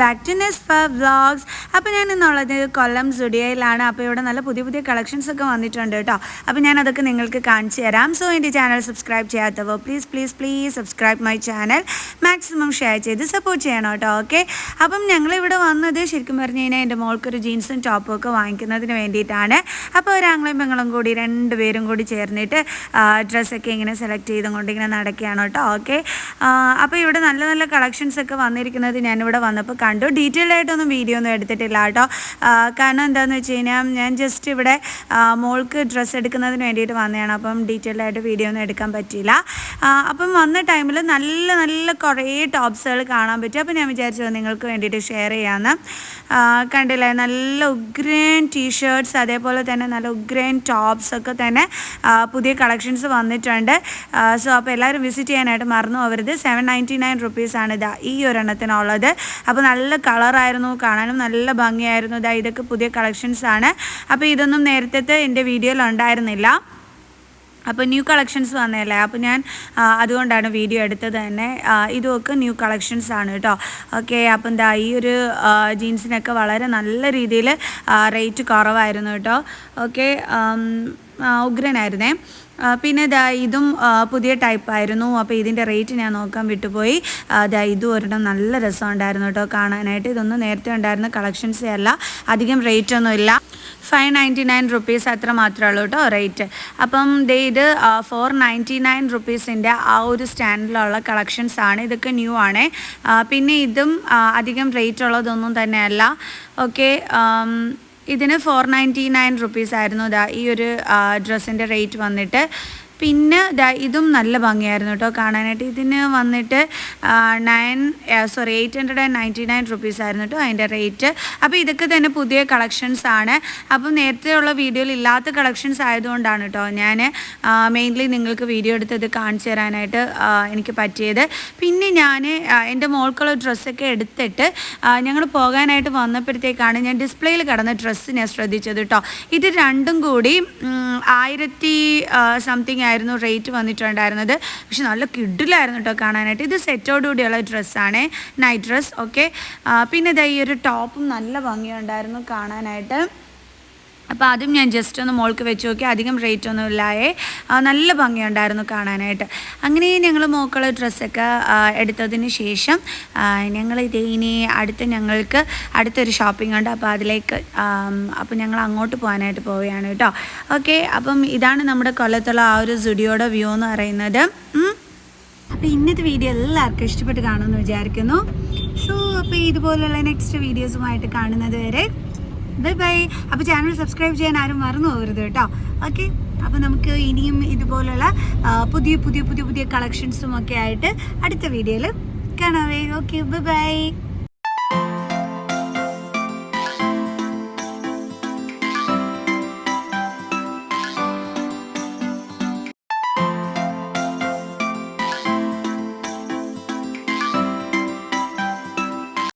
Back to നെസ്ഫ vlogs. അപ്പോൾ ഞാൻ ഇന്നുള്ളത് കൊല്ലം സുഡിയയിലാണ്. അപ്പോൾ ഇവിടെ നല്ല പുതിയ പുതിയ കളക്ഷൻസ് ഒക്കെ വന്നിട്ടുണ്ട് കേട്ടോ. അപ്പോൾ ഞാൻ അതൊക്കെ നിങ്ങൾക്ക് കാണിച്ചു തരാം. സോ എൻ്റെ ചാനൽ സബ്സ്ക്രൈബ് ചെയ്യാത്തവർ please subscribe my channel. Maximum share ചെയ്ത് സപ്പോർട്ട് ചെയ്യണം കേട്ടോ. ഓക്കെ, അപ്പം ഞങ്ങളിവിടെ വന്നത് ശരിക്കും പറഞ്ഞു കഴിഞ്ഞാൽ എൻ്റെ മോൾക്കൊരു ജീൻസും ടോപ്പും ഒക്കെ വാങ്ങിക്കുന്നതിന് വേണ്ടിയിട്ടാണ്. അപ്പോൾ ഒരാങ്ങളും പെങ്ങളും കൂടി രണ്ടുപേരും കൂടി ചേർന്നിട്ട് ഡ്രസ്സൊക്കെ ഇങ്ങനെ സെലക്ട് ചെയ്തുകൊണ്ട് ഇങ്ങനെ നടക്കുകയാണ് കേട്ടോ. ഓക്കെ, അപ്പോൾ ഇവിടെ നല്ല നല്ല കളക്ഷൻസ് ഒക്കെ വന്നിരിക്കുന്നത് ഞാനിവിടെ വന്നപ്പോൾ കണ്ടു. ഡീറ്റെയിൽഡ് ആയിട്ടൊന്നും വീഡിയോ ഒന്നും എടുത്തിട്ടില്ല കേട്ടോ. കാരണം എന്താണെന്ന് വെച്ച് കഴിഞ്ഞാൽ ഞാൻ ജസ്റ്റ് ഇവിടെ മോൾക്ക് ഡ്രസ്സ് എടുക്കുന്നതിന് വേണ്ടിയിട്ട് വന്നതാണ്. അപ്പം ഡീറ്റെയിൽഡ് ആയിട്ട് വീഡിയോ ഒന്നും എടുക്കാൻ പറ്റിയില്ല. അപ്പം വന്ന ടൈമിൽ നല്ല നല്ല കുറേ ടോപ്സുകൾ കാണാൻ പറ്റും. അപ്പോൾ ഞാൻ വിചാരിച്ചു നിങ്ങൾക്ക് വേണ്ടിയിട്ട് ഷെയർ ചെയ്യാമെന്ന്. കണ്ടില്ലേ, നല്ല ഉഗ്രൻ ടീഷർട്ട്സ്, അതേപോലെ തന്നെ നല്ല ഉഗ്രൻ ടോപ്സൊക്കെ തന്നെ പുതിയ കളക്ഷൻസ് വന്നിട്ടുണ്ട്. സോ അപ്പോൾ എല്ലാവരും വിസിറ്റ് ചെയ്യാനായിട്ട് മറന്നു പോകരുത്. 799 റുപ്പീസാണ് ഇതാ ഈ ഒരെണ്ണത്തിനുള്ളത്. അപ്പോൾ നല്ല കളറായിരുന്നു, കാണാനും നല്ല ഭംഗിയായിരുന്നു. ഇതാ ഇതൊക്കെ പുതിയ കളക്ഷൻസാണ്. അപ്പോൾ ഇതൊന്നും നേരത്തെ എൻ്റെ വീഡിയോയിൽ ഉണ്ടായിരുന്നില്ല. അപ്പോൾ ന്യൂ കളക്ഷൻസ് വന്നതല്ലേ, അപ്പോൾ ഞാൻ അതുകൊണ്ടാണ് വീഡിയോ എടുത്തത് തന്നെ. ഇതൊക്കെ ന്യൂ കളക്ഷൻസ് ആണ് കേട്ടോ. ഓക്കെ, അപ്പം എന്താ ഈ ഒരു ജീൻസിനൊക്കെ വളരെ നല്ല രീതിയിൽ റേറ്റ് കുറവായിരുന്നു കേട്ടോ. ഓക്കെ, ഉഗ്രനായിരുന്നേ. പിന്നെ ഇതും പുതിയ ടൈപ്പായിരുന്നു. അപ്പോൾ ഇതിൻ്റെ റേറ്റ് ഞാൻ നോക്കാൻ വിട്ടുപോയി. ഇതും ഒരെണ്ണം നല്ല രസമുണ്ടായിരുന്നു കേട്ടോ കാണാനായിട്ട്. ഇതൊന്നും നേരത്തെ ഉണ്ടായിരുന്ന കളക്ഷൻസേ അല്ല, അധികം റേറ്റ് ഒന്നുമില്ല. 599 റുപ്പീസ് അത്ര മാത്രമേ ഉള്ളൂ കേട്ടോ റേറ്റ്. അപ്പം ഇത് 499 റുപ്പീസിൻ്റെ ആ ഒരു സ്റ്റാൻഡിലുള്ള കളക്ഷൻസ് ആണ്. ഇതൊക്കെ ന്യൂ ആണ്. പിന്നെ ഇതും അധികം റേറ്റ് ഉള്ളതൊന്നും തന്നെയല്ല. ഓക്കെ, ഇതിന് 499 റുപ്പീസ് ആയിരുന്നു ഈ ഒരു ഡ്രസ്സിൻ്റെ റേറ്റ് വന്നിട്ട്. പിന്നെ ഇതും നല്ല ഭംഗിയായിരുന്നു കേട്ടോ കാണാനായിട്ട്. ഇതിന് വന്നിട്ട് 899 റുപ്പീസ് ആയിരുന്നു കേട്ടോ അതിൻ്റെ റേറ്റ്. അപ്പോൾ ഇതൊക്കെ തന്നെ പുതിയ കളക്ഷൻസ് ആണ്. അപ്പം നേരത്തെ ഉള്ള വീഡിയോയിൽ ഇല്ലാത്ത കളക്ഷൻസ് ആയതുകൊണ്ടാണ് കേട്ടോ ഞാൻ മെയിൻലി നിങ്ങൾക്ക് വീഡിയോ എടുത്തത് കാണിച്ചു തരാനായിട്ട് എനിക്ക് പറ്റിയത്. പിന്നെ ഞാൻ എൻ്റെ മോൾക്കുള്ള ഡ്രസ്സൊക്കെ എടുത്തിട്ട് ഞങ്ങൾ പോകാനായിട്ട് വന്നപ്പോഴത്തേക്കാണ് ഞാൻ ഡിസ്പ്ലേയിൽ കിടന്ന ഡ്രസ്സ് ഞാൻ ശ്രദ്ധിച്ചത് കേട്ടോ. ഇത് രണ്ടും കൂടി 1000 സംതിങ് ആയിരുന്നു റേറ്റ് വന്നിട്ടുണ്ടായിരുന്നത്. പക്ഷെ നല്ല കിഡിലായിരുന്നു കേട്ടോ കാണാനായിട്ട്. ഇത് സെറ്റോടുകൂടിയുള്ള ഡ്രസ്സാണ്, നൈറ്റ് ഡ്രസ്സ്. ഓക്കെ, പിന്നെ ഈ ഒരു ടോപ്പും നല്ല ഭംഗിയുണ്ടായിരുന്നു കാണാനായിട്ട്. അപ്പോൾ അതും ഞാൻ ജസ്റ്റ് ഒന്ന് മോൾക്ക് വെച്ച് നോക്കി. അധികം റേറ്റ് ഒന്നും ഇല്ലായേ, നല്ല ഭംഗിയുണ്ടായിരുന്നു കാണാനായിട്ട്. അങ്ങനെ ഞങ്ങൾ മോക്കുള്ള ഡ്രസ്സൊക്കെ എടുത്തതിന് ശേഷം ഞങ്ങൾക്ക് അടുത്തൊരു ഷോപ്പിംഗ് ഉണ്ട്. അപ്പോൾ അതിലേക്ക് ഞങ്ങൾ അങ്ങോട്ട് പോകാനായിട്ട് പോവുകയാണ് കേട്ടോ. ഓക്കെ, അപ്പം ഇതാണ് നമ്മുടെ കൊല്ലത്തുള്ള ആ ഒരു സ്റ്റുഡിയോയുടെ വ്യൂ എന്ന് പറയുന്നത്. അപ്പോൾ ഇന്നത്തെ വീഡിയോ എല്ലാവർക്കും ഇഷ്ടപ്പെട്ട് കാണുമെന്ന് വിചാരിക്കുന്നു. സോ അപ്പോൾ ഇതുപോലുള്ള നെക്സ്റ്റ് വീഡിയോസുമായിട്ട് കാണുന്നത് വരെ ബൈ. അപ്പോൾ ചാനൽ സബ്സ്ക്രൈബ് ചെയ്യാൻ ആരും മറന്നു പോകരുത് കേട്ടോ. ഓക്കെ, അപ്പോൾ നമുക്ക് ഇനിയും ഇതുപോലുള്ള പുതിയ കളക്ഷൻസും ഒക്കെ ആയിട്ട് അടുത്ത വീഡിയോയിൽ കാണാവേ. Okay, by.